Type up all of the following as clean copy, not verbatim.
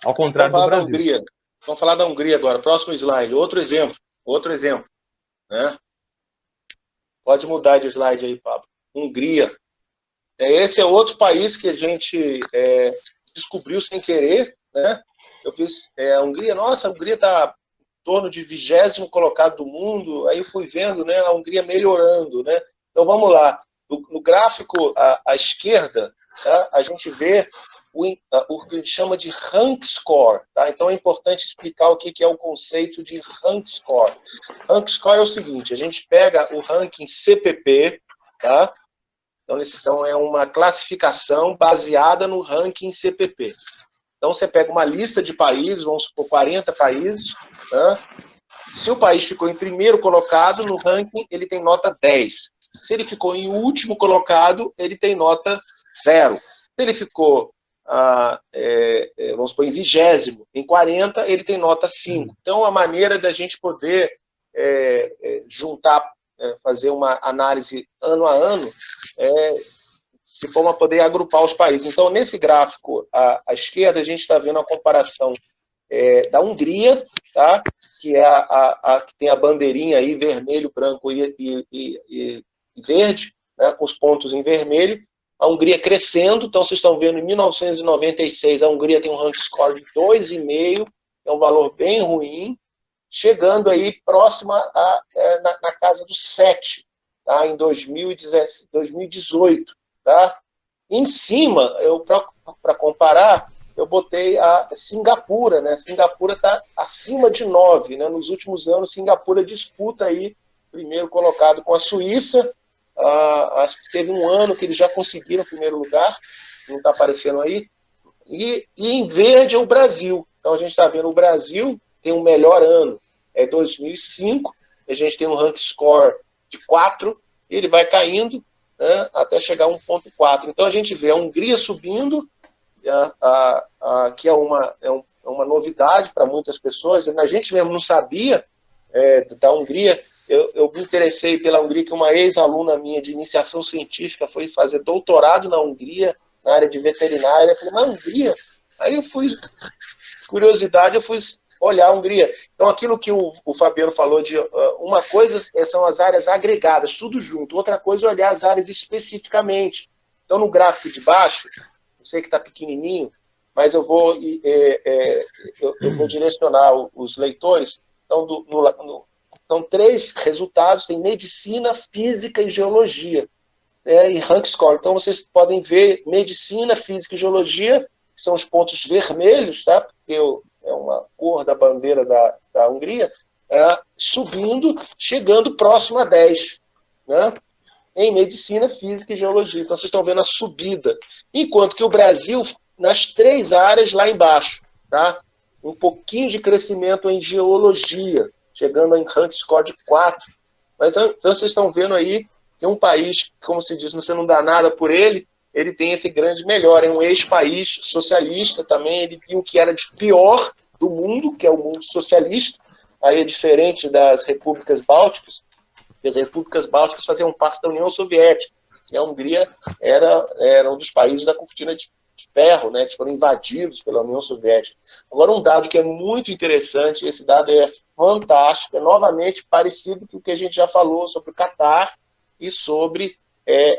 Ao contrário do Brasil. Vamos falar da Hungria agora. Próximo slide. Outro exemplo. Né? Pode mudar de slide aí, Pablo. Hungria. Esse é outro país que a gente descobriu sem querer, né? Eu fiz a Hungria. Nossa, a Hungria está em torno de 20º colocado do mundo. Aí fui vendo, né, a Hungria melhorando, né? Então vamos lá. No gráfico à esquerda, tá, a gente vê o que a gente chama de rank score. Tá? Então é importante explicar o que é o conceito de rank score. Rank score é o seguinte: a gente pega o ranking CPP, tá? Então é uma classificação baseada no ranking CPP. Então você pega uma lista de países, vamos supor 40 países, né? Se o país ficou em primeiro colocado no ranking, ele tem nota 10. Se ele ficou em último colocado, ele tem nota 0. Se ele ficou, vamos supor, em 20º, em 40, ele tem nota 5. Então, a maneira da gente poder juntar, fazer uma análise ano a ano, de forma a poder agrupar os países. Então, nesse gráfico à esquerda, a gente está vendo a comparação da Hungria, tá? Que é a que tem a bandeirinha aí, vermelho, branco e verde, né? Com os pontos em vermelho. A Hungria crescendo, então vocês estão vendo, em 1996, a Hungria tem um rank score de 2,5, é um valor bem ruim, chegando aí próxima na casa do 7, tá? Em 2018. Tá? Em cima, para comparar, eu botei a Singapura, né? Singapura está acima de 9, né? Nos últimos anos, Singapura disputa aí, primeiro colocado com a Suíça. Acho que teve um ano que eles já conseguiram o primeiro lugar, não está aparecendo aí. E em verde é o Brasil. Então a gente está vendo o Brasil tem um melhor ano, é 2005, a gente tem um rank score de 4, e ele vai caindo, né, até chegar a 1,4. Então a gente vê a Hungria subindo, que é uma novidade para muitas pessoas. A gente mesmo não sabia da Hungria. Eu me interessei pela Hungria, que uma ex-aluna minha de iniciação científica foi fazer doutorado na Hungria, na área de veterinária. Eu falei, na Hungria? Aí eu fui, curiosidade, eu fui olhar a Hungria. Então, aquilo que o Fabiano falou de uma coisa são as áreas agregadas, tudo junto. Outra coisa é olhar as áreas especificamente. Então, no gráfico de baixo, eu sei que está pequenininho, mas eu vou direcionar os leitores. Então, são 3 resultados, tem medicina, física e geologia, e rank score. Então, vocês podem ver medicina, física e geologia, que são os pontos vermelhos, tá? Porque é uma cor da bandeira da Hungria, subindo, chegando próximo a 10, né? Em medicina, física e geologia. Então, vocês estão vendo a subida. Enquanto que o Brasil, nas 3 áreas lá embaixo, tá? Um pouquinho de crescimento em geologia, chegando em rank score de 4. Mas então, vocês estão vendo aí que um país, como se diz, você não dá nada por ele, ele tem esse grande melhor. É um ex-país socialista também, ele tinha o que era de pior do mundo, que é o mundo socialista. Aí é diferente das repúblicas bálticas, porque as repúblicas bálticas faziam parte da União Soviética, e a Hungria era um dos países da cortina de ferro, né, que foram invadidos pela União Soviética. Agora, um dado que é muito interessante, esse dado é fantástico, é novamente parecido com o que a gente já falou sobre o Catar e sobre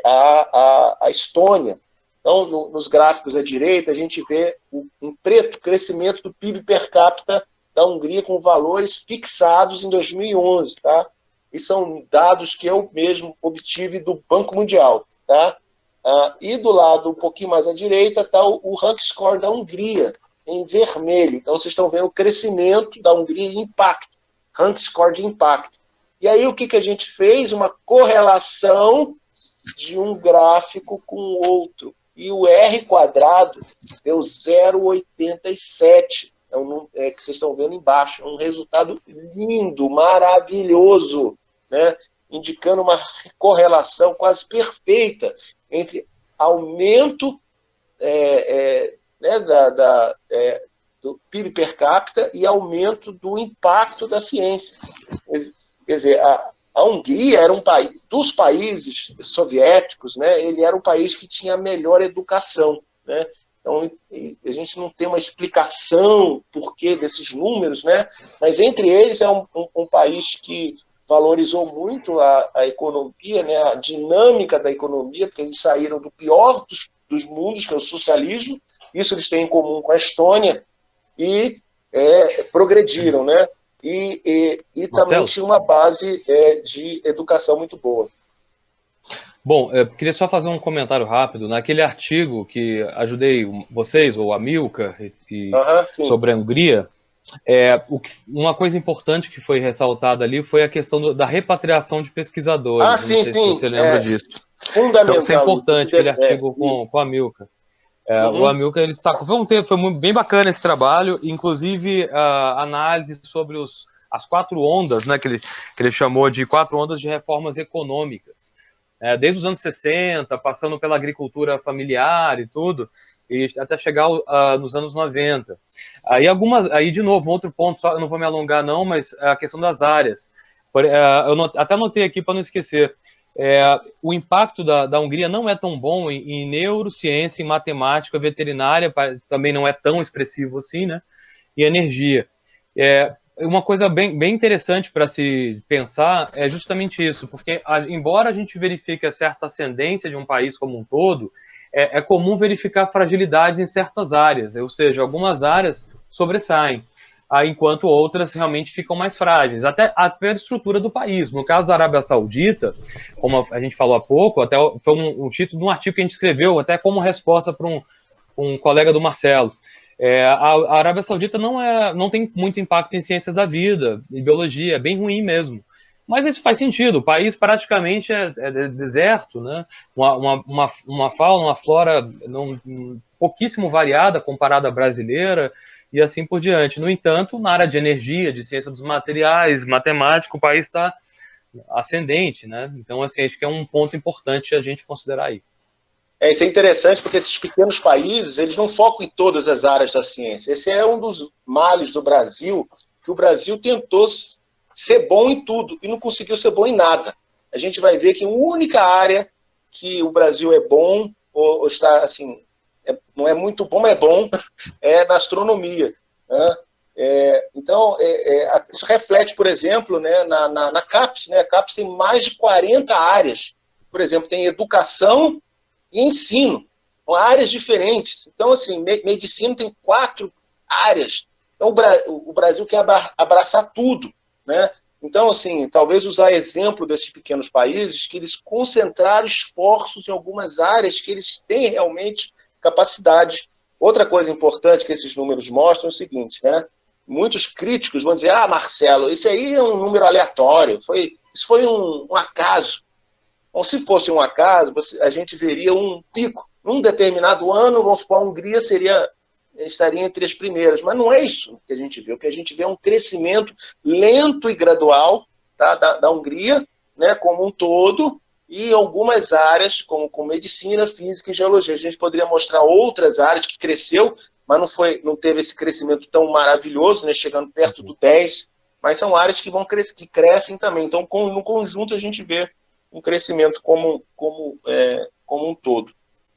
a Estônia. Então, nos gráficos à direita, a gente vê em preto o crescimento do PIB per capita da Hungria com valores fixados em 2011, tá? E são dados que eu mesmo obtive do Banco Mundial, tá? E do lado um pouquinho mais à direita está o rank score da Hungria, em vermelho. Então, vocês estão vendo o crescimento da Hungria em impacto, rank score de impacto. E aí, o que a gente fez? Uma correlação de um gráfico com o outro. E o R quadrado deu 0,87. Que vocês estão vendo embaixo. Um resultado lindo, maravilhoso, né? Indicando uma correlação quase perfeita entre aumento do PIB per capita e aumento do impacto da ciência. Quer dizer, a Hungria era um país, dos países soviéticos, né, ele era um país que tinha a melhor educação, né? Então, a gente não tem uma explicação por que desses números, né? Mas entre eles é um país que valorizou muito a economia, né? A dinâmica da economia, porque eles saíram do pior dos mundos, que é o socialismo, isso eles têm em comum com a Estônia, e progrediram, né? E também tinha uma base de educação muito boa. Bom, eu queria só fazer um comentário rápido. Naquele artigo que ajudei vocês, ou a Milka, sobre a Hungria, uma coisa importante que foi ressaltada ali foi a questão da repatriação de pesquisadores. Sim, não sei se você lembra disso. Fundamental. Então, isso é importante, aquele artigo com a Milka. O Amilcar, ele sacou. Foi bem bacana esse trabalho, inclusive a análise sobre as 4 ondas, né, que ele chamou de 4 ondas de reformas econômicas. Desde os anos 60, passando pela agricultura familiar e tudo, e até chegar nos anos 90. Aí de novo, outro ponto, só, eu não vou me alongar não, mas a questão das áreas. Eu até anotei aqui para não esquecer. O impacto da Hungria não é tão bom em neurociência, em matemática, veterinária, também não é tão expressivo assim, né? E energia. Uma coisa bem interessante para se pensar é justamente isso, porque embora a gente verifique a certa ascendência de um país como um todo, é comum verificar fragilidades em certas áreas, ou seja, algumas áreas sobressaem, enquanto outras realmente ficam mais frágeis, até a estrutura do país. No caso da Arábia Saudita, como a gente falou há pouco, até foi um título de um artigo que a gente escreveu, até como resposta para um colega do Marcelo. A Arábia Saudita não tem muito impacto em ciências da vida, em biologia, é bem ruim mesmo. Mas isso faz sentido, o país praticamente é deserto, né? Uma fauna, uma flora pouquíssimo variada comparada à brasileira, e assim por diante. No entanto, na área de energia, de ciência dos materiais, matemática, o país está ascendente, né? Então, assim, acho que é um ponto importante a gente considerar aí. Isso é interessante porque esses pequenos países, eles não focam em todas as áreas da ciência. Esse é um dos males do Brasil, que o Brasil tentou ser bom em tudo e não conseguiu ser bom em nada. A gente vai ver que a única área que o Brasil é bom, ou está assim, não é muito bom, mas é bom, é na astronomia. Né? Então, isso reflete, por exemplo, né, na CAPES. Né? A CAPES tem mais de 40 áreas. Por exemplo, tem educação e ensino, com áreas diferentes. Então, assim, medicina tem 4 áreas. Então, o Brasil quer abraçar tudo, né? Então, assim, talvez usar exemplo desses pequenos países, que eles concentraram esforços em algumas áreas que eles têm realmente capacidade. Outra coisa importante que esses números mostram é o seguinte, né? Muitos críticos vão dizer, Marcelo, isso aí é um número aleatório, isso foi um acaso. Bom, se fosse um acaso, a gente veria um pico. Num determinado ano, vamos supor, a Hungria estaria entre as primeiras. Mas não é isso que a gente vê. O que a gente vê é um crescimento lento e gradual, tá, da Hungria, né, como um todo, e algumas áreas, como medicina, física e geologia. A gente poderia mostrar outras áreas que cresceu, mas não teve esse crescimento tão maravilhoso, né, chegando perto do 10%, mas são áreas que crescem também. Então, no conjunto, a gente vê um crescimento como um todo.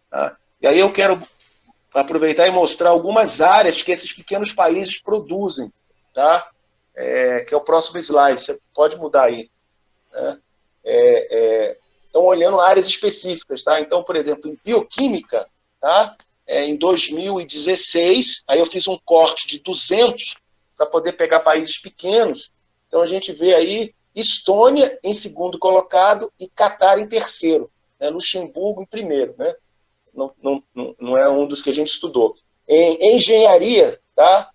Tá? E aí eu quero aproveitar e mostrar algumas áreas que esses pequenos países produzem. Tá? Que é o próximo slide, você pode mudar aí. Né? Então, olhando áreas específicas. Tá? Então, por exemplo, em bioquímica, tá? Em 2016, aí eu fiz um corte de 200 para poder pegar países pequenos. Então, a gente vê aí Estônia em segundo colocado e Catar em terceiro. Né? Luxemburgo em primeiro. Né? Não é um dos que a gente estudou. Em engenharia, tá?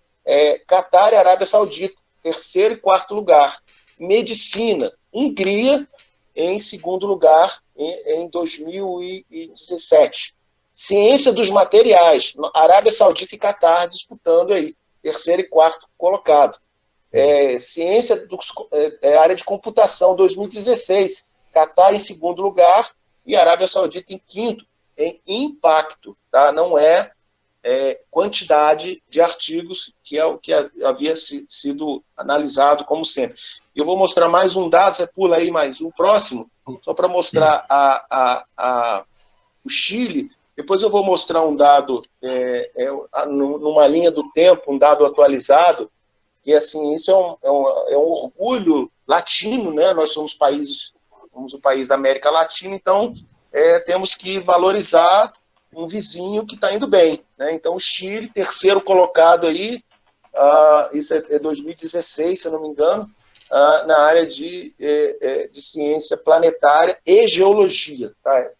Catar e Arábia Saudita, terceiro e quarto lugar. Medicina, Hungria em segundo lugar em 2017. Ciência dos materiais, Arábia Saudita e Catar disputando aí, terceiro e quarto colocado. Ciência área de computação, 2016. Catar em segundo lugar e Arábia Saudita em quinto, em impacto. Tá? Não é quantidade de artigos, que é o que havia sido analisado, como sempre. Eu vou mostrar mais um dado, você pula aí mais um próximo, só para mostrar o Chile. Depois eu vou mostrar um dado, numa linha do tempo, um dado atualizado, que assim, isso é um orgulho latino, né? Nós somos o país da América Latina, então temos que valorizar um vizinho que está indo bem, né? Então o Chile, terceiro colocado aí, isso é 2016, se eu não me engano, na área de ciência planetária e geologia, tá?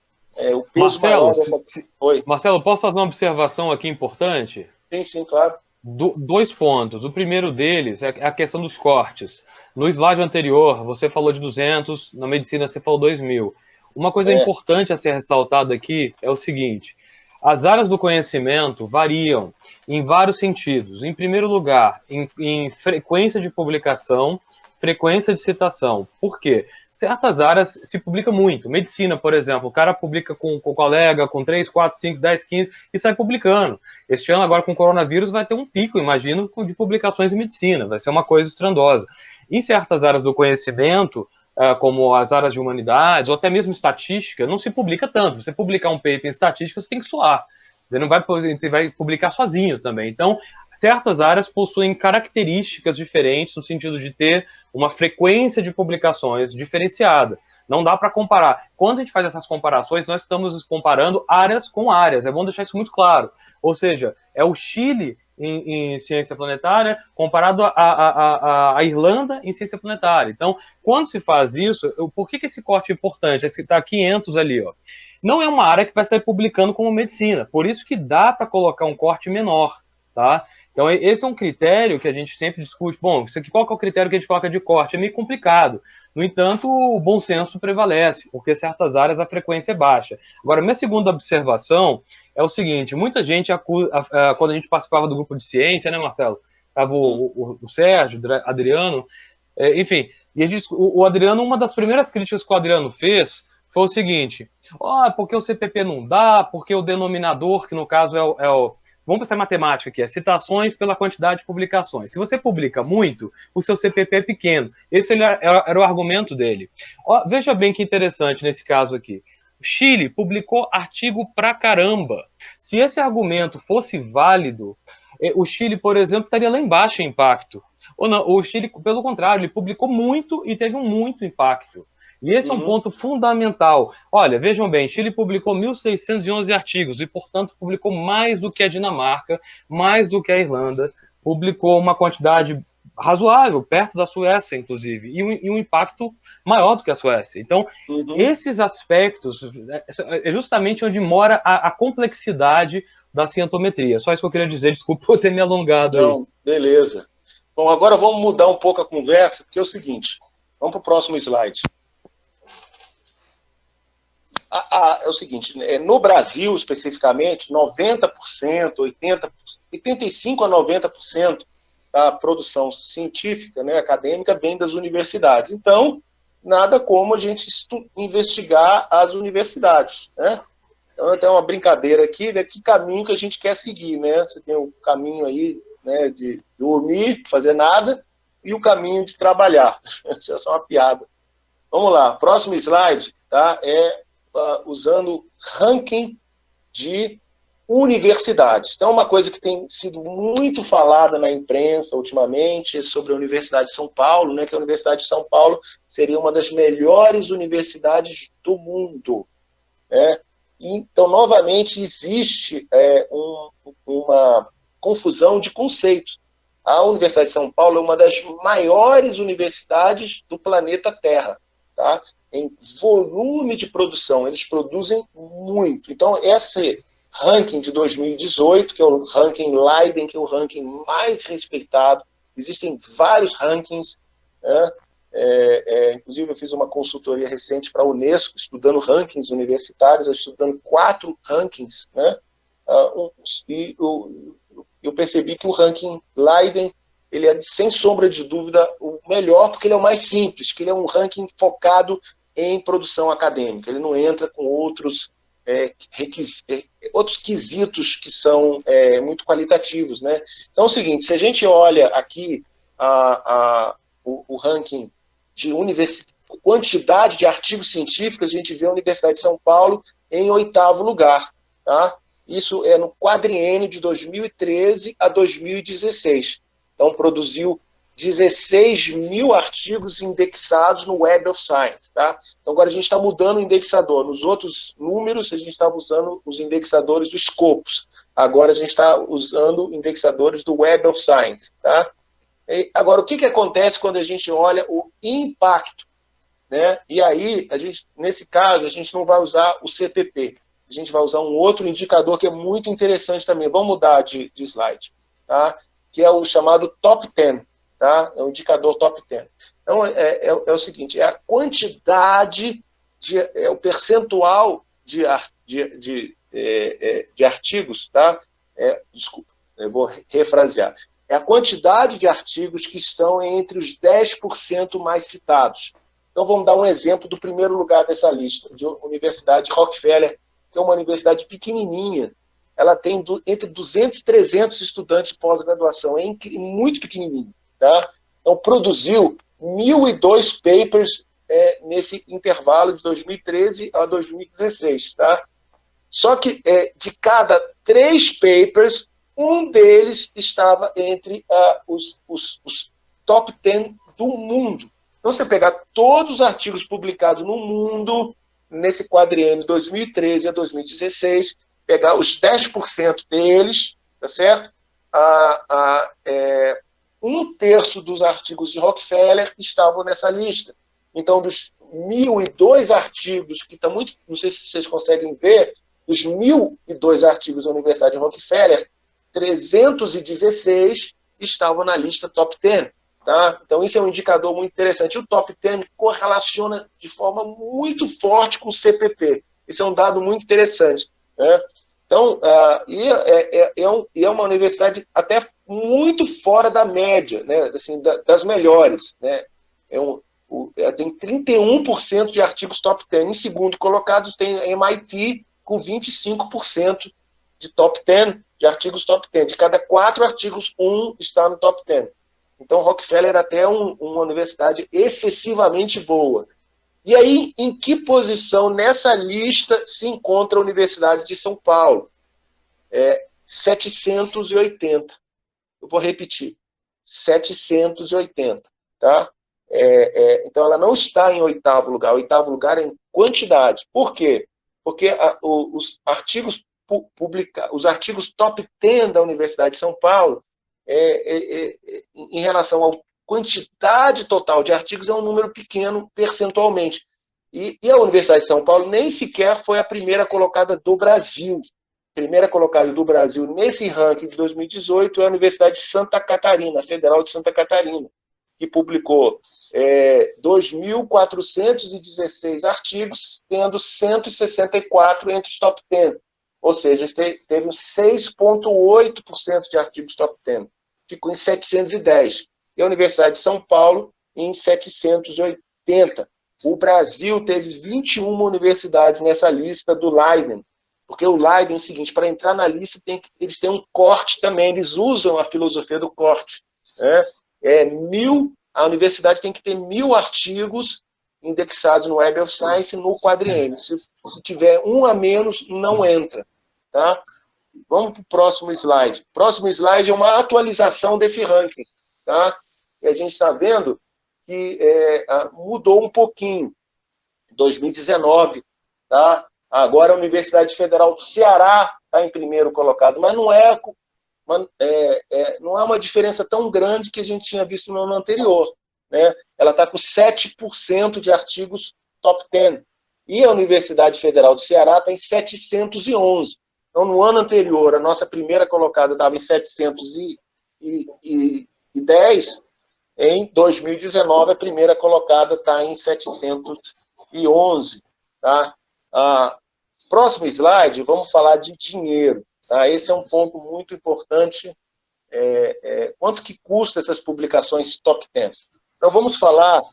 O peso Marcelo, maior dessa... Oi. Marcelo, posso fazer uma observação aqui importante? Sim, claro. Dois pontos. O primeiro deles é a questão dos cortes. No slide anterior, você falou de 200, na medicina você falou 2.000. Uma coisa importante a ser ressaltada aqui é o seguinte: as áreas do conhecimento variam em vários sentidos. Em primeiro lugar, em frequência de publicação, frequência de citação. Por quê? Certas áreas se publica muito. Medicina, por exemplo, o cara publica com colega, com 3, 4, 5, 10, 15 e sai publicando. Este ano, agora com o coronavírus, vai ter um pico, imagino, de publicações em medicina. Vai ser uma coisa estrondosa. Em certas áreas do conhecimento, como as áreas de humanidades, ou até mesmo estatística, não se publica tanto. Você publicar um paper em estatística, você tem que suar. Você vai publicar sozinho também. Então, certas áreas possuem características diferentes no sentido de ter uma frequência de publicações diferenciada. Não dá para comparar. Quando a gente faz essas comparações, nós estamos comparando áreas com áreas. É bom deixar isso muito claro. Ou seja, é o Chile em ciência planetária comparado à Irlanda em ciência planetária. Então, quando se faz isso, por que esse corte é importante? Esse está 500 ali, ó. Não é uma área que vai sair publicando como medicina. Por isso que dá para colocar um corte menor, tá? Então, esse é um critério que a gente sempre discute. Bom, qual que é o critério que a gente coloca de corte? É meio complicado. No entanto, o bom senso prevalece, porque em certas áreas a frequência é baixa. Agora, minha segunda observação é o seguinte: muita gente quando a gente participava do grupo de ciência, né, Marcelo? Estava o Sérgio, o Adriano, enfim, e o Adriano, uma das primeiras críticas que o Adriano fez foi o seguinte: porque o CPP não dá, porque o denominador, que no caso vamos pensar em matemática aqui, citações pela quantidade de publicações. Se você publica muito, o seu CPP é pequeno. Esse era o argumento dele. Veja bem que interessante nesse caso aqui. O Chile publicou artigo pra caramba. Se esse argumento fosse válido, o Chile, por exemplo, estaria lá embaixo em impacto. Ou não, o Chile, pelo contrário, ele publicou muito e teve muito impacto. E esse é um ponto fundamental. Olha, vejam bem, Chile publicou 1.611 artigos e, portanto, publicou mais do que a Dinamarca, mais do que a Irlanda, publicou uma quantidade razoável, perto da Suécia, inclusive, e um impacto maior do que a Suécia. Então, esses aspectos é justamente onde mora a complexidade da cientometria. Só isso que eu queria dizer, desculpa por ter me alongado aí. Não, beleza. Bom, agora vamos mudar um pouco a conversa, porque é o seguinte, vamos para o próximo slide. É o seguinte, no Brasil, especificamente, 90%, 80%, 85% a 90% da produção científica, né, acadêmica, vem das universidades. Então, nada como a gente investigar as universidades, né? Então, tem uma brincadeira aqui, né, que caminho que a gente quer seguir, né? Você tem o caminho aí, né, de dormir, fazer nada, e o caminho de trabalhar. Isso é só uma piada. Vamos lá, próximo slide, tá? Usando ranking de universidades. Então, uma coisa que tem sido muito falada na imprensa ultimamente sobre a Universidade de São Paulo, né, que a Universidade de São Paulo seria uma das melhores universidades do mundo, né? Então, novamente, existe uma confusão de conceitos. A Universidade de São Paulo é uma das maiores universidades do planeta Terra, tá? Em volume de produção, eles produzem muito. Então, esse ranking de 2018, que é o ranking Leiden, que é o ranking mais respeitado, existem vários rankings, né? Inclusive eu fiz uma consultoria recente para a Unesco, estudando rankings universitários, estudando 4 rankings, né? E eu percebi que o ranking Leiden, ele é, sem sombra de dúvida, o melhor, porque ele é o mais simples, que ele é um ranking focado em produção acadêmica. Ele não entra com outros quesitos que são muito qualitativos, né? Então é o seguinte, se a gente olha aqui o ranking de quantidade de artigos científicos, a gente vê a Universidade de São Paulo em 8º lugar. tá? Isso é no quadriênio de 2013 a 2016. Então, produziu 16 mil artigos indexados no Web of Science. Tá? Então, agora a gente está mudando o indexador. Nos outros números, a gente estava usando os indexadores do Scopus. Agora a gente está usando indexadores do Web of Science. Tá? E agora, o que acontece quando a gente olha o impacto? Né? E aí, nesse caso, a gente não vai usar o CPP. A gente vai usar um outro indicador que é muito interessante também. Vamos mudar de slide. Tá? Que é o chamado Top 10. Tá? É o indicador Top 10. Então, é o seguinte, é a quantidade, o percentual de artigos, tá? Desculpa, eu vou refrasear. É a quantidade de artigos que estão entre os 10% mais citados. Então, vamos dar um exemplo do primeiro lugar dessa lista, de Universidade Rockefeller, que é uma universidade pequenininha. Ela tem entre 200 e 300 estudantes de pós-graduação, é muito pequenininho. Tá? Então, produziu 1.002 papers nesse intervalo de 2013 a 2016. Tá? Só que de cada 3 papers, um deles estava entre os top 10 do mundo. Então, você pegar todos os artigos publicados no mundo, nesse quadriênio 2013 a 2016, pegar os 10% deles, tá certo? Um terço dos artigos de Rockefeller estavam nessa lista. Então, dos 1.002 artigos, que está muito, não sei se vocês conseguem ver, dos 1.002 artigos da Universidade de Rockefeller, 316 estavam na lista top 10. Tá? Então, isso é um indicador muito interessante. O top 10 correlaciona de forma muito forte com o CPP. Isso é um dado muito interessante. Né? Então, é uma universidade até muito fora da média, né? Assim, das melhores. Né? Tem 31% de artigos top 10. Em segundo colocado, tem a MIT, com 25% de top 10, de artigos top 10. De cada 4 artigos, 1 está no top 10. Então, Rockefeller é até uma universidade excessivamente boa. E aí, em que posição nessa lista se encontra a Universidade de São Paulo? 780. Eu vou repetir. 780. Tá? Então, ela não está em 8º lugar. O 8º lugar é em quantidade. Por quê? Porque os artigos publicados, os artigos top 10 da Universidade de São Paulo, em relação à quantidade total de artigos, é um número pequeno percentualmente. E a Universidade de São Paulo nem sequer foi a primeira colocada do Brasil. A primeira colocada do Brasil nesse ranking de 2018 é a Universidade de Santa Catarina, a Federal de Santa Catarina, que publicou 2.416 artigos, tendo 164 entre os top 10. Ou seja, teve 6,8% de artigos top 10. Ficou em 710. E a Universidade de São Paulo em 780. O Brasil teve 21 universidades nessa lista do Leiden. Porque o Leiden é o seguinte, para entrar na lista, eles têm um corte também, eles usam a filosofia do corte. Né? A universidade tem que ter 1.000 artigos indexados no Web of Science no quadriênio. Se tiver um a menos, não entra. Tá? Vamos para o próximo slide. O próximo slide é uma atualização desse ranking. Tá? E a gente está vendo que mudou um pouquinho. 2019, tá? Agora a Universidade Federal do Ceará está em primeiro colocado, mas não é uma diferença tão grande que a gente tinha visto no ano anterior. Né? Ela está com 7% de artigos top 10. E a Universidade Federal do Ceará está em 711. Então, no ano anterior, a nossa primeira colocada estava em 710. Em 2019, a primeira colocada está em 711. Tá? Próximo slide, vamos falar de dinheiro. Tá? Esse é um ponto muito importante. Quanto que custa essas publicações top 10? Então, vamos falar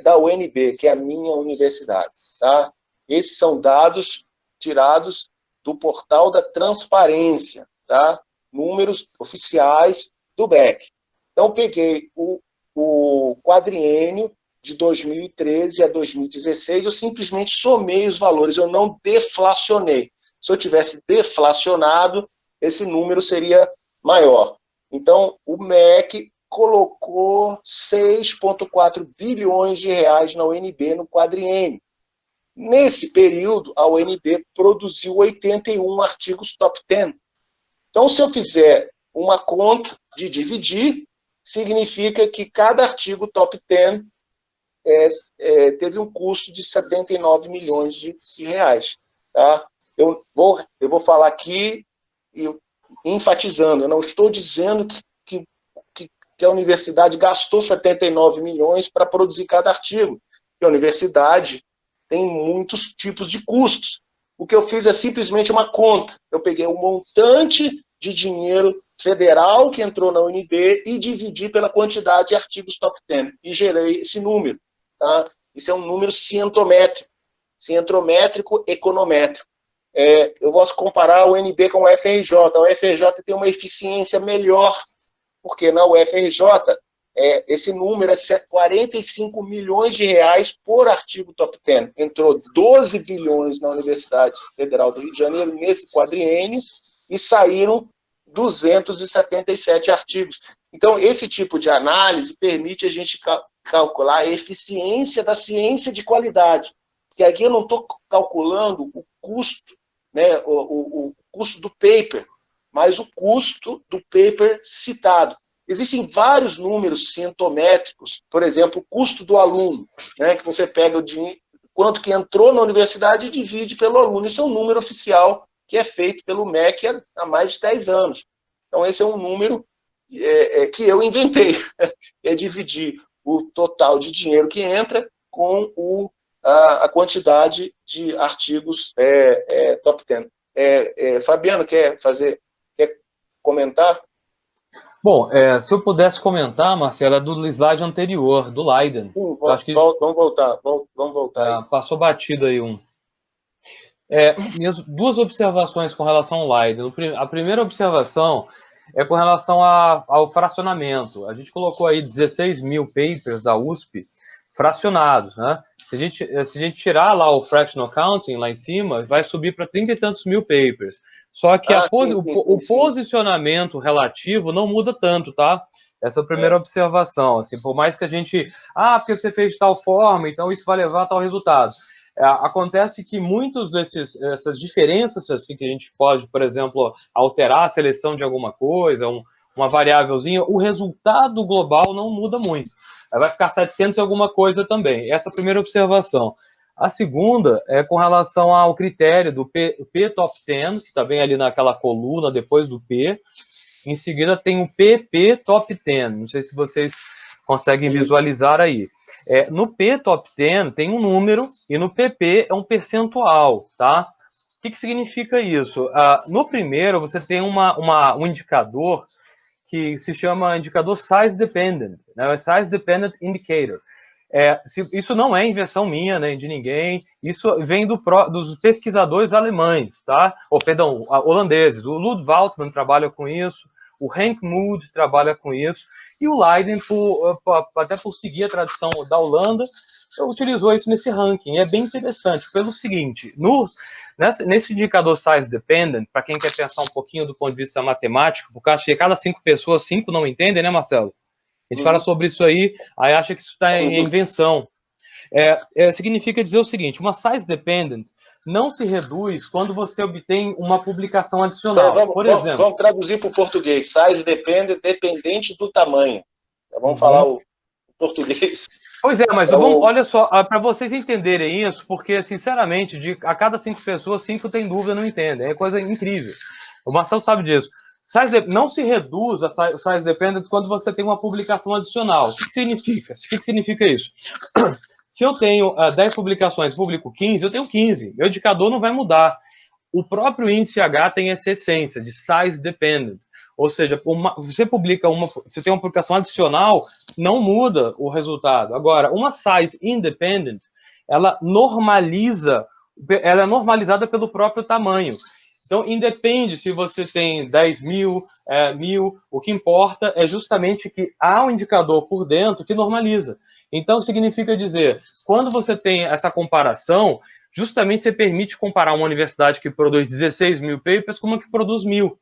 da UNB, que é a minha universidade. Tá? Esses são dados tirados do portal da transparência, tá? Números oficiais do BEC. Então, peguei o quadriênio de 2013 a 2016, eu simplesmente somei os valores, eu não deflacionei. Se eu tivesse deflacionado, esse número seria maior. Então, o MEC colocou 6,4 bilhões de reais na UNB no quadriênio. Nesse período, a UNB produziu 81 artigos top 10. Então, se eu fizer uma conta de dividir, significa que cada artigo top 10 teve um custo de 79 milhões de reais. Tá? Eu vou falar aqui enfatizando, eu não estou dizendo que a universidade gastou 79 milhões para produzir cada artigo. A universidade tem muitos tipos de custos. O que eu fiz é simplesmente uma conta. Eu peguei um montante de dinheiro federal que entrou na UNB e dividi pela quantidade de artigos top 10 e gerei esse número. Tá? Isso é um número cientométrico, econométrico. Eu posso comparar o UNB com o UFRJ. A UFRJ tem uma eficiência melhor, porque na UFRJ esse número é 45 milhões de reais por artigo top 10. Entrou 12 bilhões na Universidade Federal do Rio de Janeiro nesse quadriênio e saíram 277 artigos. Então, esse tipo de análise permite a gente calcular a eficiência da ciência de qualidade. Porque aqui eu não estou calculando o custo, né, o custo do paper, mas o custo do paper citado. Existem vários números cientométricos, por exemplo, o custo do aluno, né, que você pega o dinheiro, quanto que entrou na universidade e divide pelo aluno. Isso é um número oficial que é feito pelo MEC há mais de 10 anos. Então, esse é um número que eu inventei, é dividir o total de dinheiro que entra com a quantidade de artigos top 10. Fabiano, quer comentar? Bom, se eu pudesse comentar, Marcelo, é do slide anterior, do Leiden. Acho que vamos voltar. Passou batido aí um. Duas observações com relação ao Leiden. A primeira observação é com relação ao fracionamento. A gente colocou aí 16 mil papers da USP fracionados, né? Se a gente tirar lá o fractional accounting lá em cima, vai subir para 30 e tantos mil papers. Só que o posicionamento relativo não muda tanto, tá? Essa é a primeira observação. Assim, por mais que a gente... porque você fez de tal forma, então isso vai levar a tal resultado. Acontece que muitos dessas diferenças assim, que a gente pode, por exemplo, alterar a seleção de alguma coisa, uma variávelzinha, o resultado global não muda muito. Vai ficar 700 e alguma coisa também. Essa é a primeira observação. A segunda é com relação ao critério do P Top 10, que está bem ali naquela coluna depois do P. Em seguida tem o PP Top 10. Não sei se vocês conseguem visualizar aí. No P Top 10 tem um número e no PP é um percentual, tá? O que significa isso? No primeiro, você tem um indicador que se chama indicador Size Dependent, né? Size Dependent Indicator. Isso não é invenção minha, nem de ninguém, isso vem dos pesquisadores alemães, tá? Holandeses. O Lud Waltman trabalha com isso, o Henk Mood trabalha com isso, e o Leiden, até por seguir a tradição da Holanda, utilizou isso nesse ranking. É bem interessante, pelo seguinte, nesse indicador Size Dependent, para quem quer pensar um pouquinho do ponto de vista matemático, porque acho que cada 5 pessoas, 5 não entendem, né, Marcelo? A gente fala sobre isso aí acha que isso está em invenção. Significa dizer o seguinte, uma Size Dependent não se reduz quando você obtém uma publicação adicional. Por exemplo, vamos traduzir para o português. Size Dependent, dependente do tamanho. Vamos falar o português. Pois mas olha só, para vocês entenderem isso, porque, sinceramente, a cada 5 pessoas, 5 têm dúvida, não entendem. É coisa incrível. O Marcelo sabe disso. Não se reduz a Size Dependent quando você tem uma publicação adicional. O que significa? O que significa isso? Se eu tenho 10 publicações, publico 15, eu tenho 15. Meu indicador não vai mudar. O próprio índice H tem essa essência de Size Dependent. Ou seja, você tem uma publicação adicional, não muda o resultado. Agora, uma Size Independent, ela é normalizada pelo próprio tamanho. Então, independe se você tem 10 mil, 1.000, o que importa é justamente que há um indicador por dentro que normaliza. Então, significa dizer, quando você tem essa comparação, justamente você permite comparar uma universidade que produz 16 mil papers com uma que produz 1.000.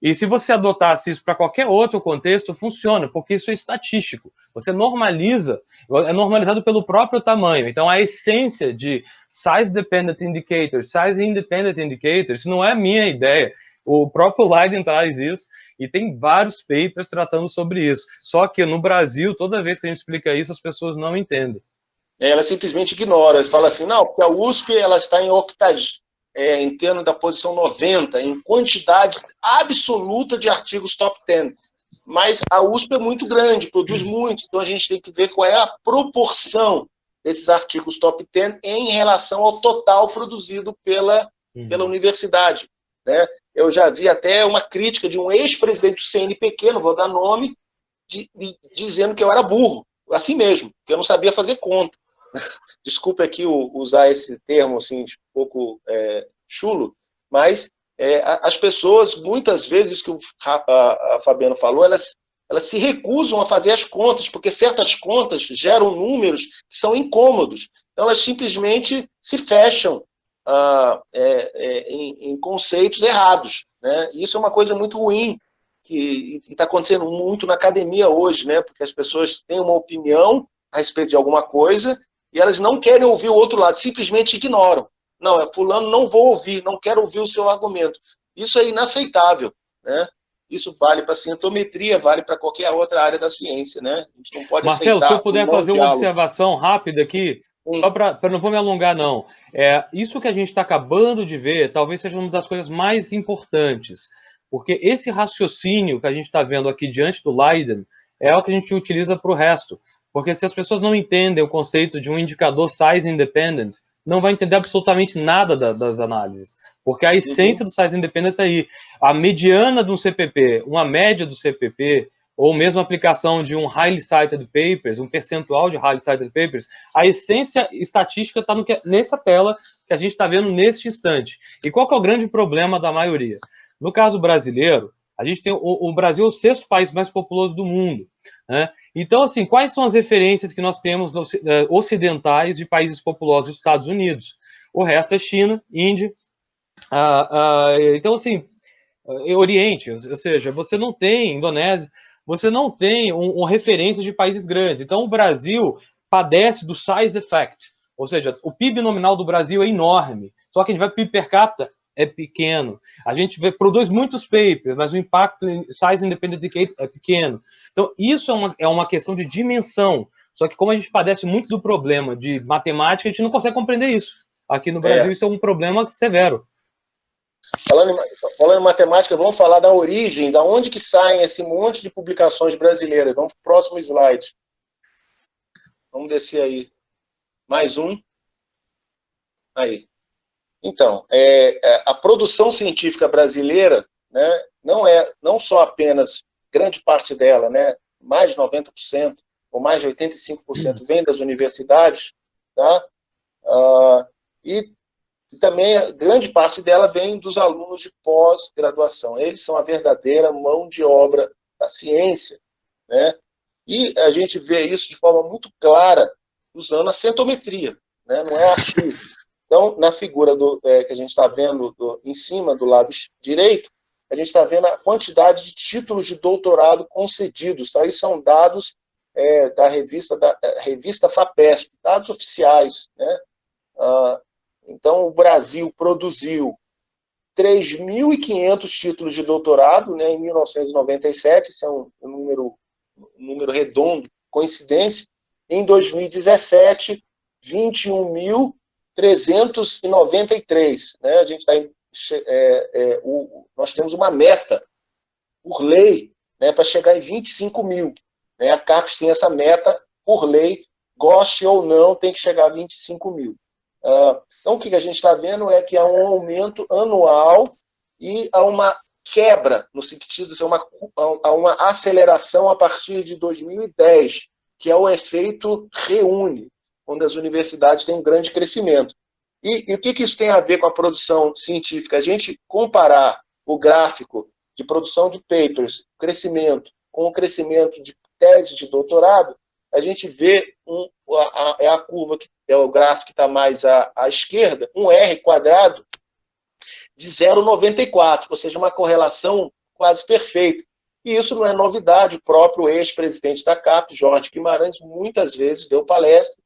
E se você adotasse isso para qualquer outro contexto, funciona, porque isso é estatístico. Você normaliza, é normalizado pelo próprio tamanho. Então, a essência de Size Dependent Indicators, Size Independent Indicators, isso não é a minha ideia. O próprio Leiden traz isso, e tem vários papers tratando sobre isso. Só que no Brasil, toda vez que a gente explica isso, as pessoas não entendem. Ela simplesmente ignora. Eles falam assim, não, porque a USP ela está em termos da posição 90, em quantidade absoluta de artigos top 10. Mas a USP é muito grande, produz muito, então a gente tem que ver qual é a proporção desses artigos top 10 em relação ao total produzido pela universidade. Né? Eu já vi até uma crítica de um ex-presidente do CNPq, não vou dar nome, dizendo que eu era burro, assim mesmo, que eu não sabia fazer conta. Desculpe aqui usar esse termo assim, um pouco chulo, mas as pessoas, muitas vezes, que a Fabiana falou, elas se recusam a fazer as contas, porque certas contas geram números que são incômodos. Então, elas simplesmente se fecham em conceitos errados. Né? E isso é uma coisa muito ruim, que está acontecendo muito na academia hoje, né? Porque as pessoas têm uma opinião a respeito de alguma coisa e elas não querem ouvir o outro lado, simplesmente ignoram. Não, fulano, não vou ouvir, não quero ouvir o seu argumento. Isso é inaceitável, né? Isso vale para a cientometria, vale para qualquer outra área da ciência, né? A gente não pode Marcelo, aceitar se eu puder fazer uma observação rápida aqui, só para não vou me alongar, não. Isso que a gente está acabando de ver, talvez seja uma das coisas mais importantes, porque esse raciocínio que a gente está vendo aqui diante do Leiden é o que a gente utiliza para o resto. Porque se as pessoas não entendem o conceito de um indicador size independent, não vai entender absolutamente nada das análises. Porque a essência do size independent é aí. A mediana de um CPP, uma média do CPP, ou mesmo a aplicação de um highly cited papers, um percentual de highly cited papers, a essência estatística está nessa tela que a gente está vendo neste instante. E qual que é o grande problema da maioria? No caso brasileiro, a gente tem o Brasil é o 6º país mais populoso do mundo, né? Então, assim, quais são as referências que nós temos ocidentais de países populosos dos Estados Unidos? O resto é China, Índia. Então, assim, Oriente, ou seja, você não tem Indonésia, você não tem uma referência de países grandes. Então, o Brasil padece do size effect, ou seja, o PIB nominal do Brasil é enorme, só que a gente vai PIB per capita é pequeno. A gente produz muitos papers, mas o impacto em size independent indicator é pequeno. Então, isso é uma questão de dimensão. Só que como a gente padece muito do problema de matemática, a gente não consegue compreender isso. Aqui no Brasil, isso é um problema severo. Falando em matemática, vamos falar da origem, da onde que saem esse monte de publicações brasileiras. Vamos para o próximo slide. Vamos descer aí. Mais um. Aí. Então, a produção científica brasileira, né, não só apenas grande parte dela, né, mais de 90%, ou mais de 85% vem das universidades, tá? E também grande parte dela vem dos alunos de pós-graduação. Eles são a verdadeira mão de obra da ciência, né? E a gente vê isso de forma muito clara usando a centometria, né? Não é achismo. Então, na figura que a gente está vendo em cima do lado direito, a gente está vendo a quantidade de títulos de doutorado concedidos. Tá? Isso são dados da revista FAPESP, dados oficiais. Né? Então, o Brasil produziu 3.500 títulos de doutorado, né, em 1997, isso é um número redondo, coincidência. Em 2017, 21.393. Né? A gente nós temos uma meta, por lei, né, para chegar em 25 mil. Né? A CAPES tem essa meta, por lei, goste ou não, tem que chegar a 25 mil. Então, o que a gente está vendo é que há um aumento anual e há uma quebra, no sentido de há uma aceleração a partir de 2010, que é o efeito reúne, onde as universidades têm um grande crescimento. E o que isso tem a ver com a produção científica? A gente comparar o gráfico de produção de papers, crescimento, com o crescimento de teses de doutorado, a gente vê a curva, que é o gráfico que está mais à esquerda, um R quadrado de 0,94, ou seja, uma correlação quase perfeita. E isso não é novidade, o próprio ex-presidente da CAPES, Jorge Guimarães, muitas vezes deu palestra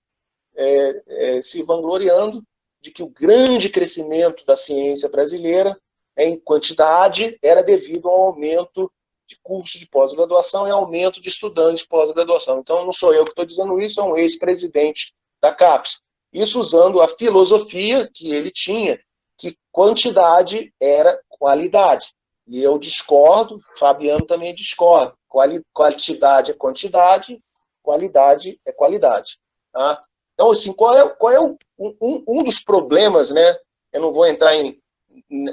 se vangloriando de que o grande crescimento da ciência brasileira em quantidade era devido ao aumento de cursos de pós-graduação e aumento de estudantes de pós-graduação. Então, não sou eu que estou dizendo isso, é um ex-presidente da CAPES. Isso usando a filosofia que ele tinha, que quantidade era qualidade. E eu discordo, Fabiano também discorda. Quantidade é quantidade, qualidade é qualidade. Tá? Então, assim, qual é um dos problemas, né? Eu não vou entrar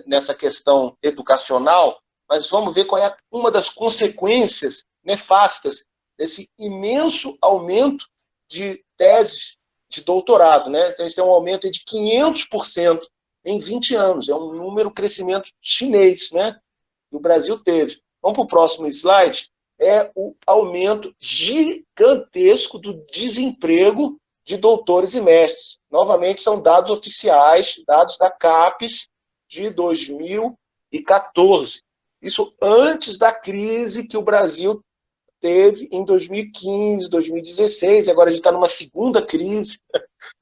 nessa questão educacional, mas vamos ver qual é uma das consequências nefastas desse imenso aumento de teses de doutorado, né? Então, a gente tem um aumento de 500% em 20 anos. É um crescimento chinês, né? Que o Brasil teve. Vamos para o próximo slide. É o aumento gigantesco do desemprego de doutores e mestres. Novamente, são dados oficiais, dados da CAPES de 2014. Isso antes da crise que o Brasil teve em 2015, 2016, e agora a gente está numa segunda crise,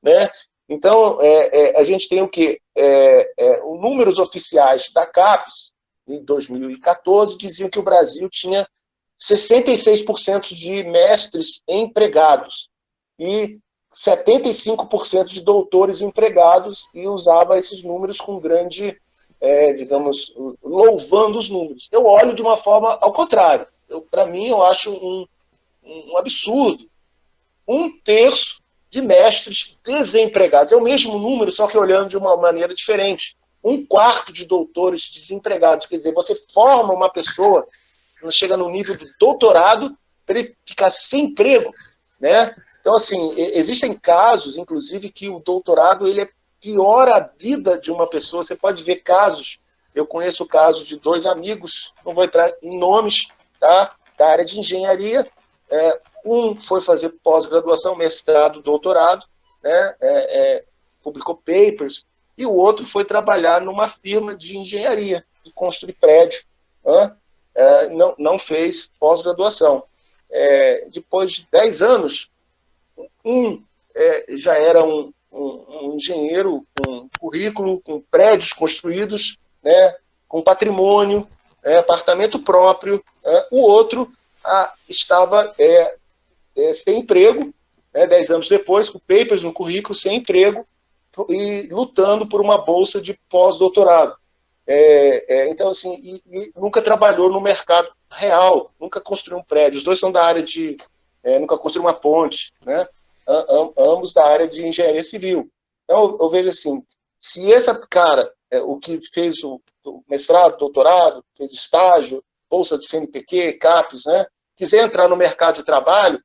né? Então, a gente tem o quê? Os números oficiais da CAPES, em 2014, diziam que o Brasil tinha 66% de mestres empregados e 75% de doutores empregados, e usava esses números com grande, digamos, louvando os números. Eu olho de uma forma ao contrário. Para mim, eu acho um absurdo. 1/3 de mestres desempregados. É o mesmo número, só que olhando de uma maneira diferente. 1/4 de doutores desempregados. Quer dizer, você forma uma pessoa, chega no nível de doutorado, para ele ficar sem emprego, né? Então, assim, existem casos, inclusive, que o doutorado ele piora a vida de uma pessoa. Você pode ver casos, eu conheço o caso de 2 amigos, não vou entrar em nomes, tá? Da área de engenharia. Um foi fazer pós-graduação, mestrado, doutorado, né? Publicou papers, e o outro foi trabalhar numa firma de engenharia, de construir prédio. Né? Não fez pós-graduação. Depois de 10 anos, já era um engenheiro com currículo, com prédios construídos, né, com patrimônio, apartamento próprio. O outro estava sem emprego, 10 anos depois, com papers no currículo, sem emprego, e lutando por uma bolsa de pós-doutorado. Então, assim, e nunca trabalhou no mercado real, nunca construiu um prédio. Os dois são da área de... nunca construiu uma ponte, né? Ambos da área de engenharia civil. Então, eu vejo assim, se esse cara, o que fez o mestrado, doutorado, fez estágio, bolsa de CNPq, CAPES, né, quiser entrar no mercado de trabalho,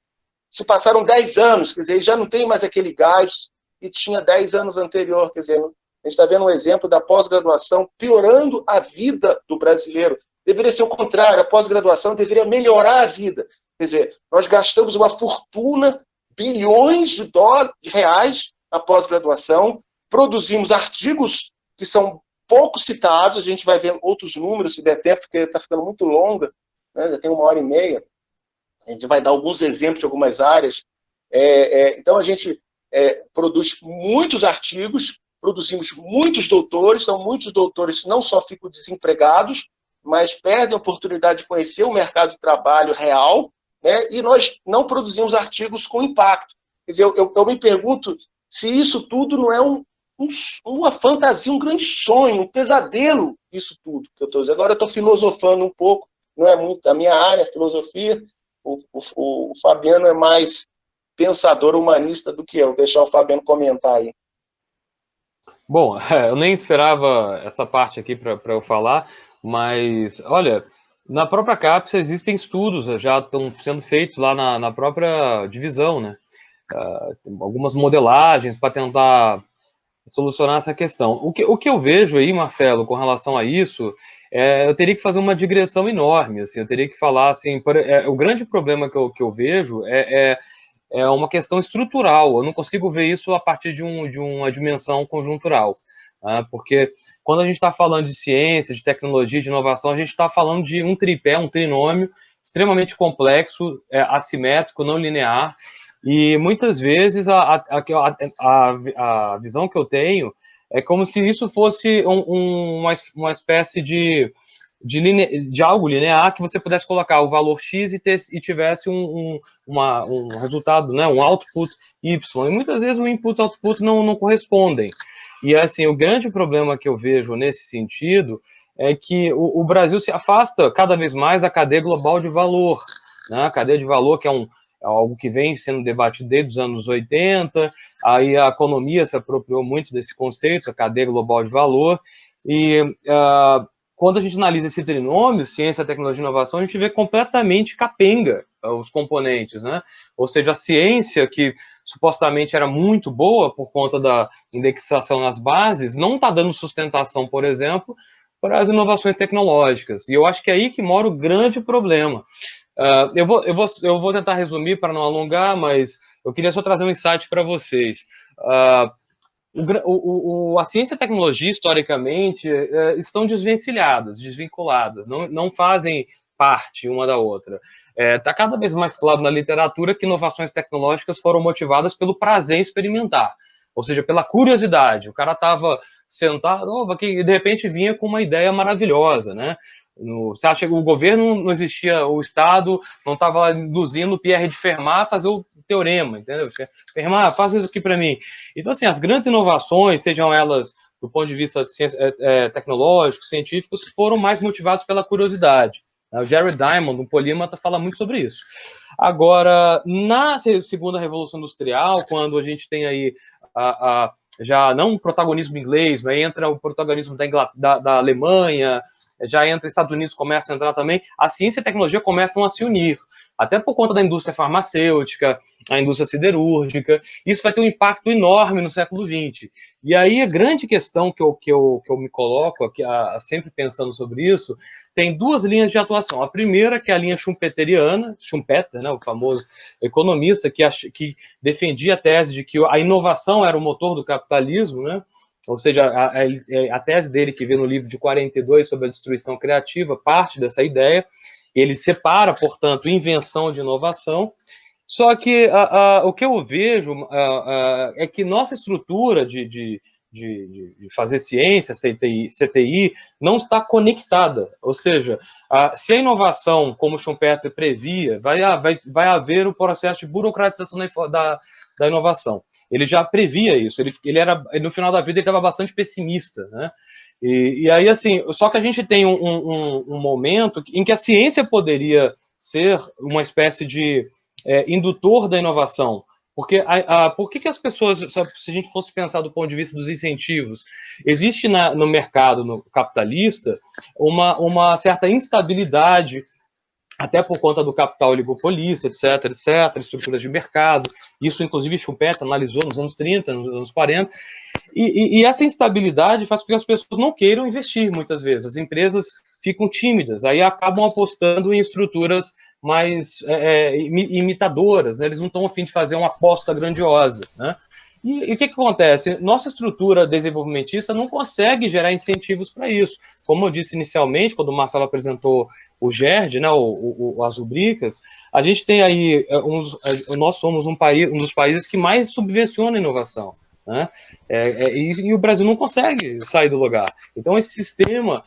se passaram 10 anos, quer dizer, ele já não tem mais aquele gás que tinha 10 anos anterior, quer dizer, a gente está vendo um exemplo da pós-graduação piorando a vida do brasileiro. Deveria ser o contrário, a pós-graduação deveria melhorar a vida. Quer dizer, nós gastamos uma fortuna, bilhões de reais na pós-graduação, produzimos artigos que são pouco citados, a gente vai ver outros números, se der tempo, porque está ficando muito longa, né? Já tem 1h30, a gente vai dar alguns exemplos de algumas áreas. Então, a gente produz muitos artigos, produzimos muitos doutores, então muitos doutores não só ficam desempregados, mas perdem a oportunidade de conhecer o mercado de trabalho real, né? E nós não produzimos artigos com impacto. Quer dizer, eu me pergunto se isso tudo não é uma fantasia, um grande sonho, um pesadelo, isso tudo que eu estou dizendo. Agora eu estou filosofando um pouco, não é muito a minha área, filosofia. O Fabiano é mais pensador humanista do que eu. Vou deixar o Fabiano comentar aí. Bom, eu nem esperava essa parte aqui para eu falar, mas, olha, na própria CAPES existem estudos, já estão sendo feitos lá na própria divisão, né? Algumas modelagens para tentar solucionar essa questão. O que eu vejo aí, Marcelo, com relação a isso, eu teria que fazer uma digressão enorme, assim, eu teria que falar, assim, o grande problema que eu vejo é uma questão estrutural. Eu não consigo ver isso a partir de uma dimensão conjuntural. Porque quando a gente está falando de ciência, de tecnologia, de inovação, a gente está falando de um tripé, um trinômio extremamente complexo, assimétrico, não linear, e muitas vezes a visão que eu tenho é como se isso fosse uma espécie de algo linear que você pudesse colocar o valor X e tivesse um resultado, né, um output Y. E muitas vezes o input e output não correspondem. E assim, o grande problema que eu vejo nesse sentido é que o Brasil se afasta cada vez mais da cadeia global de valor, né? A cadeia de valor, que é algo que vem sendo debatido desde os anos 80, aí a economia se apropriou muito desse conceito, a cadeia global de valor, e quando a gente analisa esse trinômio, ciência, tecnologia e inovação, a gente vê completamente capenga os componentes, né? Ou seja, a ciência, que supostamente era muito boa por conta da indexação nas bases, não está dando sustentação, por exemplo, para as inovações tecnológicas. E eu acho que é aí que mora o grande problema. Eu vou tentar resumir para não alongar, mas eu queria só trazer um insight para vocês. A ciência e a tecnologia, historicamente, estão desvinculadas, não fazem parte uma da outra. Está cada vez mais claro na literatura que inovações tecnológicas foram motivadas pelo prazer experimentar, ou seja, pela curiosidade. O cara estava sentado, e de repente vinha com uma ideia maravilhosa, né? Você acha que o governo não existia, o Estado não estava induzindo o Pierre de Fermat a fazer o teorema, entendeu? Fermat, faz isso aqui para mim. Então, assim, as grandes inovações, sejam elas do ponto de vista de tecnológico, científicos, foram mais motivados pela curiosidade. O Jared Diamond, um polímata, fala muito sobre isso. Agora, na segunda Revolução Industrial, quando a gente tem aí já não o protagonismo inglês, mas entra o protagonismo da Alemanha, já entra Estados Unidos, começa a entrar também, a ciência e a tecnologia começam a se unir, até por conta da indústria farmacêutica, a indústria siderúrgica. Isso vai ter um impacto enorme no século XX. E aí a grande questão que eu me coloco aqui, sempre pensando sobre isso, tem duas linhas de atuação. A primeira, que é a linha schumpeteriana, Schumpeter, né, o famoso economista que defendia a tese de que a inovação era o motor do capitalismo, né? Ou seja, a tese dele, que vê no livro de 42 sobre a destruição criativa, parte dessa ideia. Ele separa, portanto, invenção de inovação. Só que o que eu vejo é que nossa estrutura de fazer ciência, CTI, não está conectada. Ou seja, se a inovação, como Schumpeter previa, vai haver o processo de burocratização da inovação. Ele já previa isso. Ele era, no final da vida, ele estava bastante pessimista, né? E aí, assim, só que a gente tem um momento em que a ciência poderia ser uma espécie de indutor da inovação. Porque por que as pessoas, se a gente fosse pensar do ponto de vista dos incentivos, existe no mercado no capitalista uma certa instabilidade, até por conta do capital oligopolista, etc., estruturas de mercado. Isso, inclusive, Schumpeter analisou nos anos 30, nos anos 40. E essa instabilidade faz com que as pessoas não queiram investir, muitas vezes. As empresas ficam tímidas, aí acabam apostando em estruturas mais imitadoras, né? Eles não estão a fim de fazer uma aposta grandiosa, né? E o que acontece? Nossa estrutura desenvolvimentista não consegue gerar incentivos para isso. Como eu disse inicialmente, quando o Marcelo apresentou o GERD, né, as rubricas, a gente tem aí, nós somos um dos países que mais subvenciona a inovação, né? E o Brasil não consegue sair do lugar. Então, esse sistema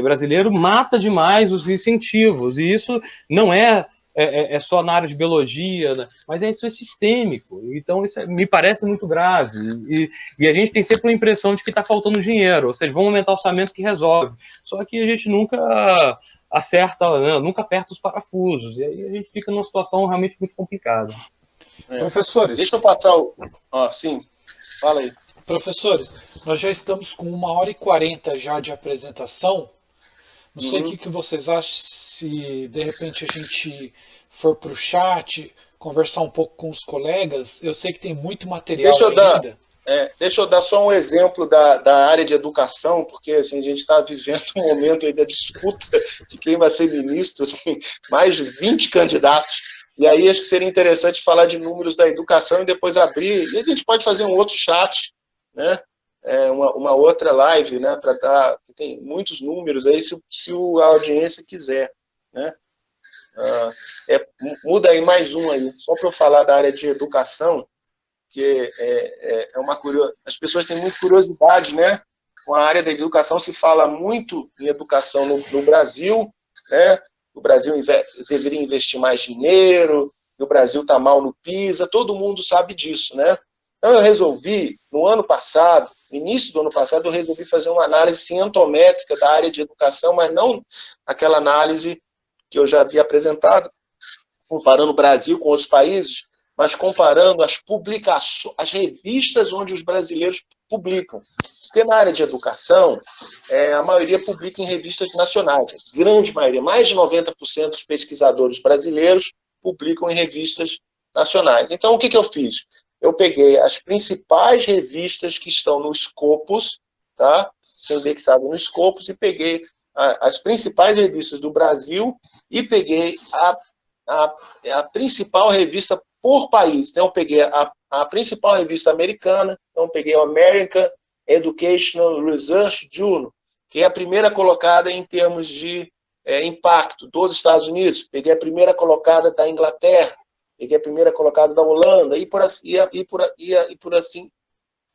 brasileiro mata demais os incentivos, e isso não é só na área de biologia, né? Mas isso é sistêmico. Então, isso me parece muito grave. E a gente tem sempre a impressão de que está faltando dinheiro, ou seja, vamos aumentar o orçamento que resolve. Só que a gente nunca acerta, né? Nunca aperta os parafusos. E aí a gente fica numa situação realmente muito complicada. Professores. Deixa eu passar o. Sim, fala aí. Professores, nós já estamos com 1h40 já de apresentação. Não sei o que vocês acham, se de repente a gente for para o chat, conversar um pouco com os colegas. Eu sei que tem muito material ainda. Deixa eu dar só um exemplo da área de educação, porque assim, a gente está vivendo um momento aí da disputa de quem vai ser ministro, assim, mais de 20 candidatos. E aí acho que seria interessante falar de números da educação e depois abrir. E a gente pode fazer um outro chat, né? Uma outra live, né? Para dar. Tem muitos números aí, se a audiência quiser, né? Muda aí mais um aí, só para eu falar da área de educação, que as pessoas têm muita curiosidade, né? Com a área da educação se fala muito em educação no Brasil, né? O Brasil deveria investir mais dinheiro, e o Brasil está mal no PISA, todo mundo sabe disso, né? Então eu resolvi, no ano passado, no início do ano passado, eu resolvi fazer uma análise cientométrica da área de educação, mas não aquela análise que eu já havia apresentado, comparando o Brasil com outros países, mas comparando as publicações, as revistas onde os brasileiros publicam. Porque na área de educação, a maioria publica em revistas nacionais. A grande maioria, mais de 90% dos pesquisadores brasileiros publicam em revistas nacionais. Então, o que eu fiz? Eu peguei as principais revistas que estão no Scopus, tá? Indexado no Scopus, e peguei as principais revistas do Brasil e peguei a principal revista por país. Então, eu peguei a principal revista americana, então eu peguei o American Educational Research Journal, que é a primeira colocada em termos de impacto dos Estados Unidos. Peguei a primeira colocada da Inglaterra, peguei a primeira colocada da Holanda, e por assim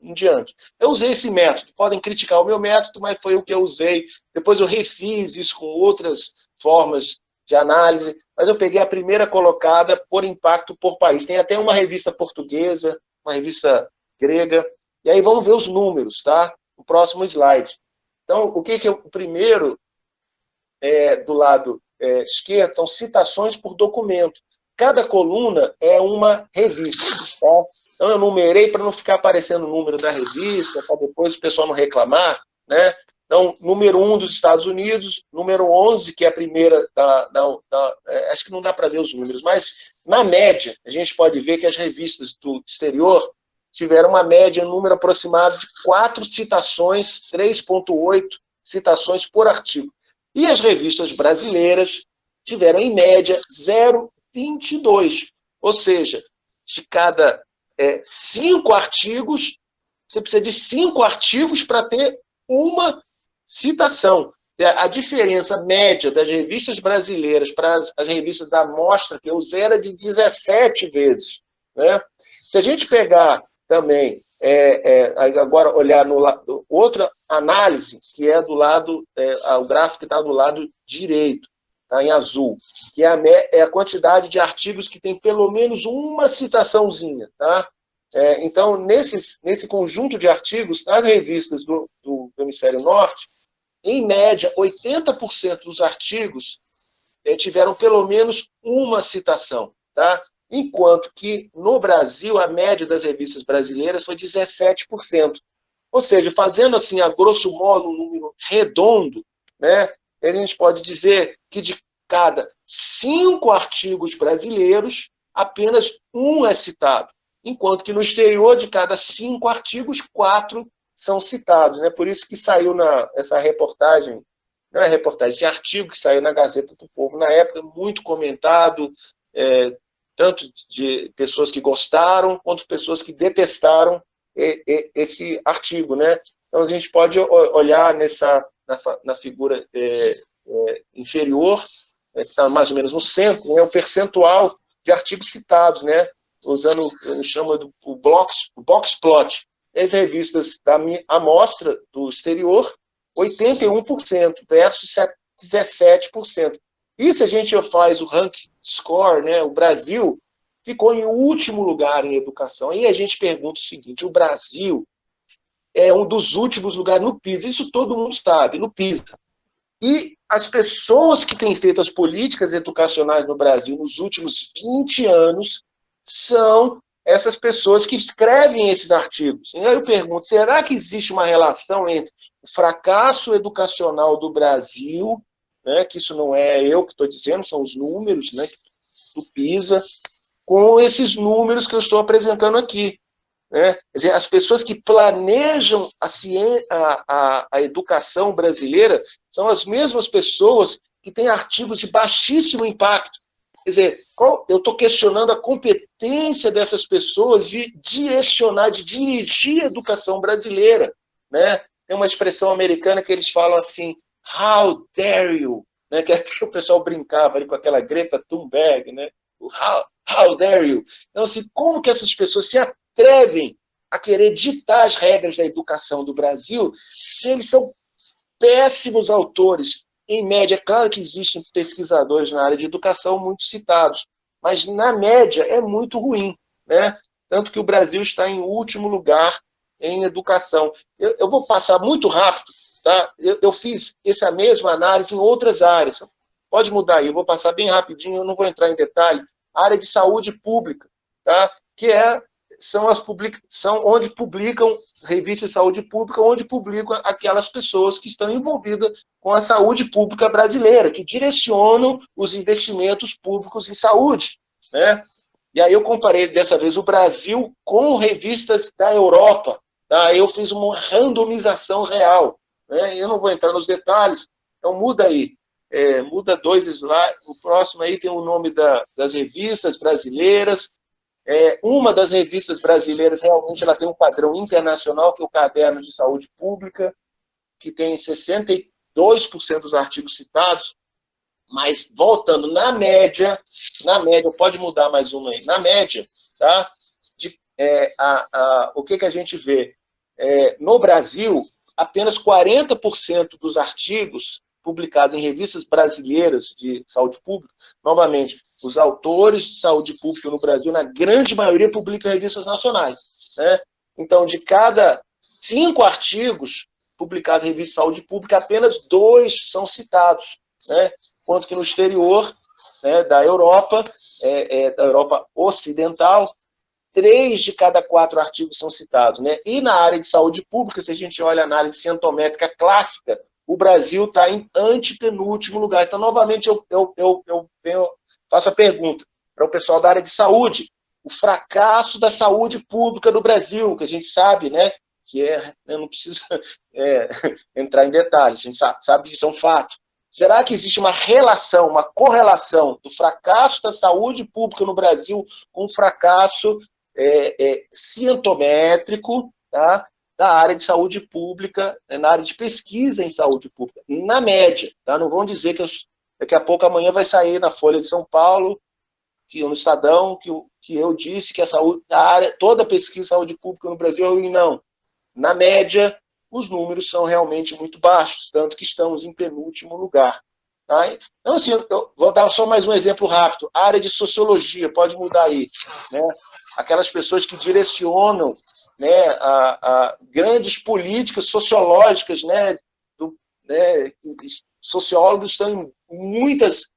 em diante. Eu usei esse método. Podem criticar o meu método, mas foi o que eu usei. Depois eu refiz isso com outras formas de análise, mas eu peguei a primeira colocada por impacto por país. Tem até uma revista portuguesa, uma revista grega, e aí vamos ver os números, tá? O próximo slide. Então, o que o primeiro, do lado esquerdo, são citações por documento. Cada coluna é uma revista, tá? Então, eu numerei para não ficar aparecendo o número da revista, para depois o pessoal não reclamar, né? Então, número 1 dos Estados Unidos, número 11, que é a primeira acho que não dá para ver os números, mas, na média, a gente pode ver que as revistas do exterior tiveram uma média, um número aproximado de 4 citações, 3,8 citações por artigo. E as revistas brasileiras tiveram, em média, 0,22. Ou seja, de cada 5 artigos, você precisa de 5 artigos para ter uma citação. A diferença média das revistas brasileiras para as revistas da amostra que eu usei era de 17 vezes. Né? Se a gente pegar também, agora olhar no lado, outra análise, que é do lado, o gráfico que está do lado direito, tá, em azul, que é a quantidade de artigos que tem pelo menos uma citaçãozinha. Tá? Então, nesse conjunto de artigos, nas revistas do Hemisfério Norte, em média, 80% dos artigos tiveram pelo menos uma citação. Tá? Enquanto que, no Brasil, a média das revistas brasileiras foi 17%. Ou seja, fazendo assim, a grosso modo, um número redondo, né, a gente pode dizer que de cada 5 artigos brasileiros, apenas um é citado. Enquanto que no exterior, de cada 5 artigos, 4 são citados. Né? Por isso que saiu essa reportagem, não é reportagem, esse artigo que saiu na Gazeta do Povo na época, muito comentado, tanto de pessoas que gostaram, quanto pessoas que detestaram esse artigo. Né? Então, a gente pode olhar na figura inferior, que está mais ou menos no centro, né, o percentual de artigos citados, né, usando, chama o box plot. As revistas da amostra do exterior, 81% versus 17%. E se a gente faz o rank score, né, o Brasil ficou em último lugar em educação. Aí a gente pergunta o seguinte: o Brasil é um dos últimos lugares no PISA. Isso todo mundo sabe, no PISA. E as pessoas que têm feito as políticas educacionais no Brasil nos últimos 20 anos são essas pessoas que escrevem esses artigos. E aí eu pergunto, será que existe uma relação entre o fracasso educacional do Brasil, né, que isso não é eu que estou dizendo, são os números, né, do PISA, com esses números que eu estou apresentando aqui? Né? Quer dizer, as pessoas que planejam a educação brasileira são as mesmas pessoas que têm artigos de baixíssimo impacto. Quer dizer, eu estou questionando a competência dessas pessoas de direcionar, de dirigir a educação brasileira, né? Tem uma expressão americana que eles falam assim, how dare you, né? Que até o pessoal brincava ali com aquela Greta Thunberg, né? How dare you? Então, assim, como que essas pessoas se atrevem a querer ditar as regras da educação do Brasil se eles são péssimos autores? Em média, é claro que existem pesquisadores na área de educação muito citados, mas na média é muito ruim, né? Tanto que o Brasil está em último lugar em educação. Eu vou passar muito rápido, tá? Eu fiz essa mesma análise em outras áreas. Pode mudar aí, eu vou passar bem rapidinho, eu não vou entrar em detalhe. A área de saúde pública, tá? Que são onde publicam revistas de saúde pública, onde publicam aquelas pessoas que estão envolvidas com a saúde pública brasileira, que direcionam os investimentos públicos em saúde, né? E aí eu comparei dessa vez o Brasil com revistas da Europa, tá? Eu fiz uma randomização real, né? Eu não vou entrar nos detalhes, então muda aí. Muda 2 slides, o próximo aí tem o nome das revistas brasileiras. Uma das revistas brasileiras realmente ela tem um padrão internacional, que é o Caderno de Saúde Pública, que tem 62% dos artigos citados, mas voltando na média, pode mudar mais uma aí, na média, tá? O que a gente vê? No Brasil, apenas 40% dos artigos publicados em revistas brasileiras de saúde pública, novamente, os autores de saúde pública no Brasil, na grande maioria, publicam em revistas nacionais, né? Então, de cada 5 artigos publicados em revista de saúde pública, apenas 2 são citados, né? Enquanto que no exterior, né, da Europa Ocidental, 3 de cada 4 artigos são citados, né? E na área de saúde pública, se a gente olha a análise cientométrica clássica, o Brasil está em antepenúltimo lugar. Então, novamente, eu faço a pergunta para o pessoal da área de saúde. O fracasso da saúde pública no Brasil, que a gente sabe, né? Eu não preciso entrar em detalhes, a gente sabe que isso é um fato. Será que existe uma relação, uma correlação do fracasso da saúde pública no Brasil com o fracasso cientométrico, tá, da área de saúde pública, na área de pesquisa em saúde pública? Na média, tá? Não vão dizer que daqui a pouco amanhã vai sair na Folha de São Paulo, no Estadão, que eu disse que toda a pesquisa em saúde pública no Brasil é ruim, não. Na média, os números são realmente muito baixos, tanto que estamos em penúltimo lugar. Tá? Então, assim, eu vou dar só mais um exemplo rápido. A área de sociologia, pode mudar aí, né? Aquelas pessoas que direcionam, né, a grandes políticas sociológicas, né, sociólogos estão em muitas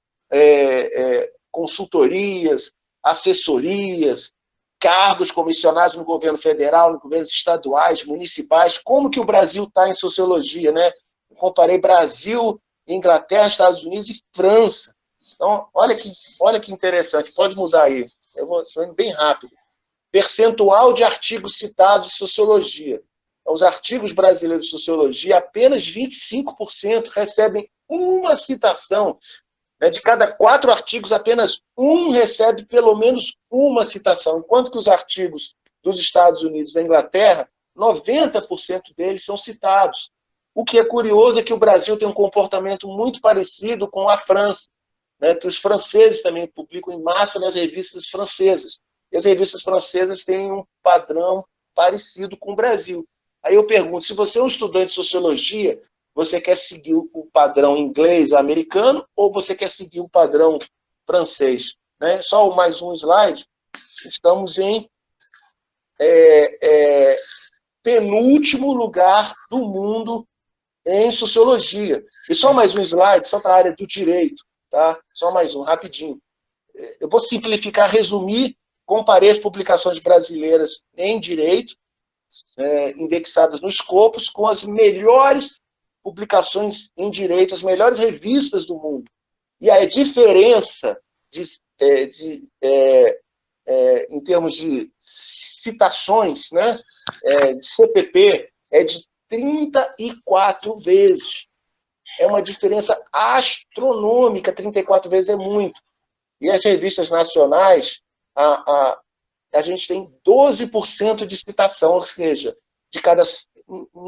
consultorias, assessorias, cargos comissionados no governo federal, no governos estaduais, municipais. Como que o Brasil está em sociologia, né? Eu comparei Brasil, Inglaterra, Estados Unidos e França. Então, olha que interessante. Pode mudar aí. Eu vou indo bem rápido. Percentual de artigos citados de sociologia. Os artigos brasileiros de sociologia, apenas 25% recebem uma citação. De cada 4 artigos, apenas um recebe pelo menos uma citação, enquanto que os artigos dos Estados Unidos e da Inglaterra, 90% deles são citados. O que é curioso é que o Brasil tem um comportamento muito parecido com a França, né, que os franceses também publicam em massa nas revistas francesas. E as revistas francesas têm um padrão parecido com o Brasil. Aí eu pergunto, se você é um estudante de sociologia, você quer seguir o padrão inglês americano ou você quer seguir o padrão francês? Né? Só mais um slide. Estamos em penúltimo lugar do mundo em sociologia. E só mais um slide, só para a área do direito. Tá? Só mais um, rapidinho. Eu vou simplificar, resumir, comparei as publicações brasileiras em direito, indexadas no Scopus, com as melhores publicações em direito, as melhores revistas do mundo. E a diferença em termos de citações, né, de CPP, é de 34 vezes. É uma diferença astronômica, 34 vezes é muito. E as revistas nacionais, a gente tem 12% de citação, ou seja,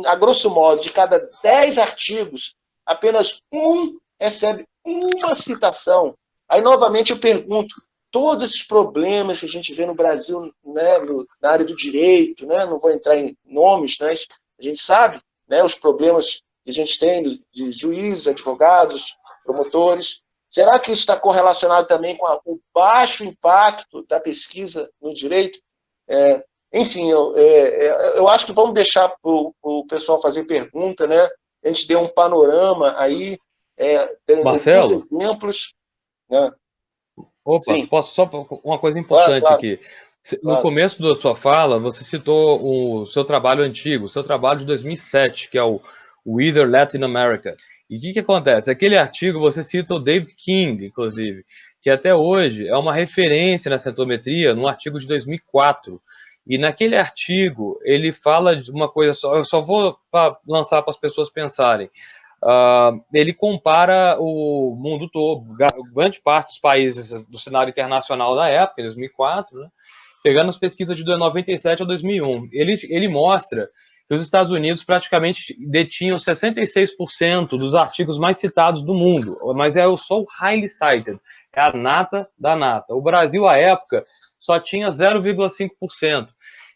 a grosso modo, de cada 10 artigos, apenas um recebe uma citação. Aí, novamente, eu pergunto, todos esses problemas que a gente vê no Brasil, né, na área do direito, né, não vou entrar em nomes, né, a gente sabe, né, os problemas que a gente tem de juízes, advogados, promotores. Será que isso está correlacionado também com o baixo impacto da pesquisa no direito? Enfim, eu acho que vamos deixar para o pessoal fazer pergunta, né? A gente deu um panorama aí, Marcelo, alguns exemplos. Né? Opa, Sim. posso só uma coisa importante Claro, aqui. No claro. começo da sua fala, você citou o seu trabalho antigo, o seu trabalho de 2007, que é o Wither Latin America. E o que acontece? Aquele artigo você cita o David King, inclusive, que até hoje é uma referência na centometria, num artigo de 2004. E naquele artigo ele fala de uma coisa só, eu só vou lançar para as pessoas pensarem. Ele compara o mundo todo, grande parte dos países do cenário internacional da época, em 2004, né, pegando as pesquisas de 97 a 2001. Ele mostra que os Estados Unidos praticamente detinham 66% dos artigos mais citados do mundo, mas é só o highly cited, é a nata da nata. O Brasil, à época, só tinha 0,5%.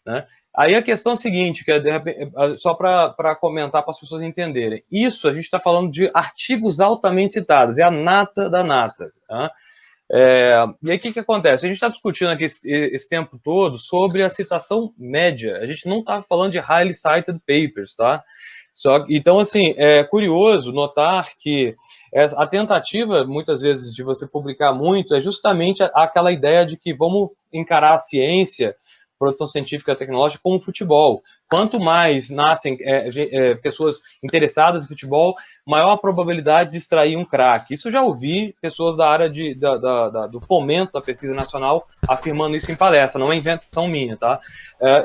Né? Aí a questão é a seguinte, que só para comentar para as pessoas entenderem. Isso a gente está falando de artigos altamente citados, é a nata da nata. Tá? E aí o que acontece? A gente está discutindo aqui esse tempo todo sobre a citação média. A gente não está falando de highly cited papers, tá? Então, assim, é curioso notar que a tentativa, muitas vezes, de você publicar muito é justamente aquela ideia de que vamos encarar a ciência, produção científica e tecnológica como futebol. Quanto mais nascem pessoas interessadas em futebol, maior a probabilidade de extrair um craque. Isso eu já ouvi pessoas da área do fomento da pesquisa nacional afirmando isso em palestra, não é invenção minha, tá?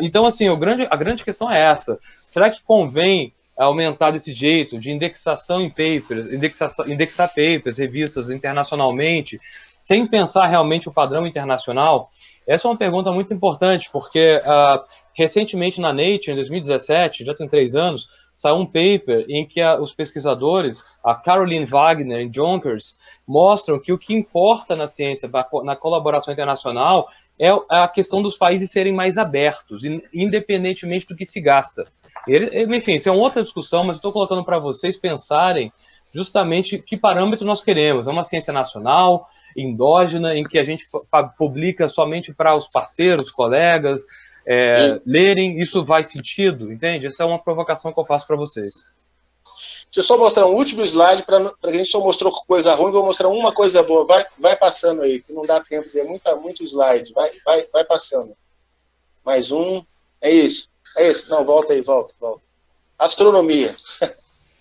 Então, assim, a grande questão é essa. Será que convém aumentar desse jeito, de indexação em papers, indexar papers, revistas internacionalmente, sem pensar realmente o padrão internacional? Essa é uma pergunta muito importante, porque recentemente na Nature, em 2017, já tem 3 anos, saiu um paper em que os pesquisadores, a Caroline Wagner e Jonkers, mostram que o que importa na ciência, na colaboração internacional, é a questão dos países serem mais abertos, independentemente do que se gasta. Enfim, isso é uma outra discussão, mas estou colocando para vocês pensarem justamente que parâmetro nós queremos. É uma ciência nacional, endógena, em que a gente publica somente para os parceiros, colegas, lerem, isso faz sentido, entende? Essa é uma provocação que eu faço para vocês. Deixa eu só mostrar um último slide, para a gente só mostrou coisa ruim, vou mostrar uma coisa boa. Vai passando aí, que não dá tempo de muito slide. Vai passando. Mais um. É isso. Não, volta aí, volta. Astronomia.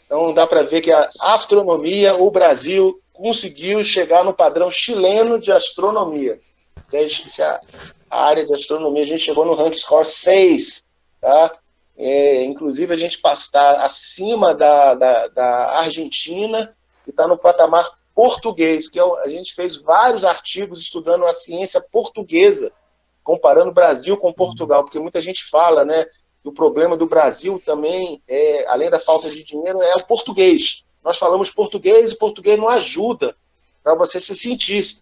Então dá para ver que a astronomia, o Brasil conseguiu chegar no padrão chileno de astronomia. A área de astronomia, a gente chegou no rank score 6, tá? Inclusive a gente está acima da Argentina e está no patamar português, que a gente fez vários artigos estudando a ciência portuguesa, comparando o Brasil com Portugal, porque muita gente fala, né, que o problema do Brasil também, além da falta de dinheiro, é o português. Nós falamos português e o português não ajuda para você ser cientista.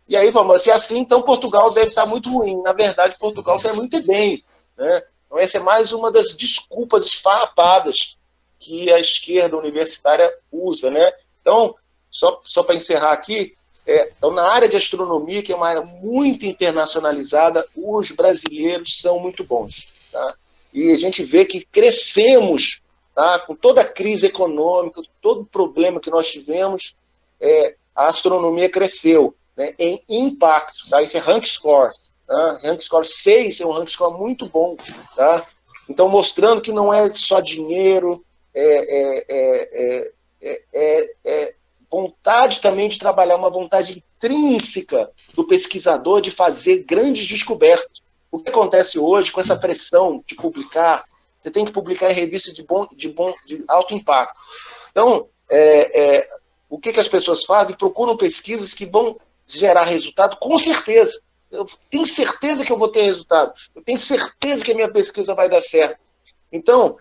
E aí, vamos, se é assim, então Portugal deve estar muito ruim. Na verdade, Portugal está muito bem. Né? Então, essa é mais uma das desculpas esfarrapadas que a esquerda universitária usa. Né? Então, só para encerrar aqui, então, na área de astronomia, que é uma área muito internacionalizada, os brasileiros são muito bons. Tá? E a gente vê que crescemos, tá? Com toda a crise econômica, todo o problema que nós tivemos, a astronomia cresceu, né, em impacto. Tá? Esse é rank score. Tá? Rank score 6 é um rank score muito bom. Tá? Então, mostrando que não é só dinheiro, vontade também de trabalhar, uma vontade intrínseca do pesquisador de fazer grandes descobertas. O que acontece hoje com essa pressão de publicar? Você tem que publicar em revista de alto impacto. Então, o que as pessoas fazem? Procuram pesquisas que vão gerar resultado, com certeza. Eu tenho certeza que eu vou ter resultado. Eu tenho certeza que a minha pesquisa vai dar certo. Então,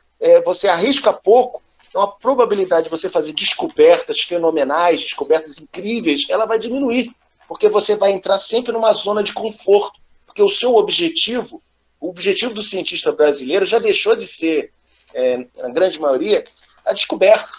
você arrisca pouco, então a probabilidade de você fazer descobertas fenomenais, descobertas incríveis, ela vai diminuir, porque você vai entrar sempre numa zona de conforto, porque o seu objetivo, o objetivo do cientista brasileiro já deixou de ser, na grande maioria, a descoberta.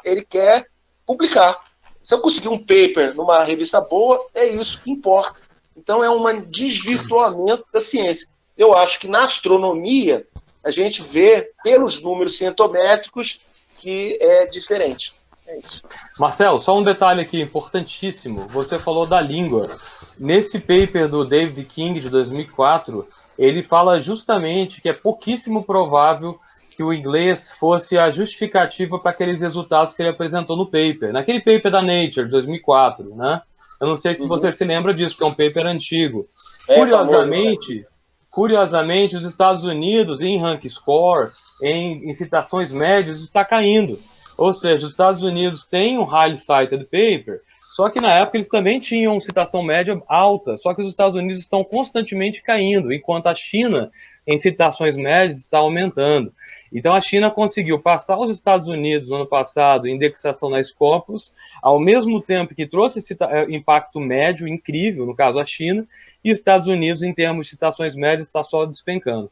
Ele quer publicar. Se eu conseguir um paper numa revista boa, é isso que importa. Então, é um desvirtuamento da ciência. Eu acho que na astronomia, a gente vê, pelos números cientométricos, que é diferente. É isso. Marcelo, só um detalhe aqui importantíssimo. Você falou da língua. Nesse paper do David King, de 2004, ele fala justamente que é pouquíssimo provável que o inglês fosse a justificativa para aqueles resultados que ele apresentou no paper. Naquele paper da Nature, de 2004, né? Eu não sei se você se lembra disso, porque é um paper antigo. Curiosamente, os Estados Unidos, em rank score, em citações médias, está caindo. Ou seja, os Estados Unidos têm um highly cited paper, só que na época eles também tinham citação média alta, só que os Estados Unidos estão constantemente caindo, enquanto a China, em citações médias, está aumentando. Então a China conseguiu passar os Estados Unidos no ano passado em indexação na Scopus, ao mesmo tempo que trouxe esse impacto médio incrível, no caso a China, e Estados Unidos, em termos de citações médias, está só despencando.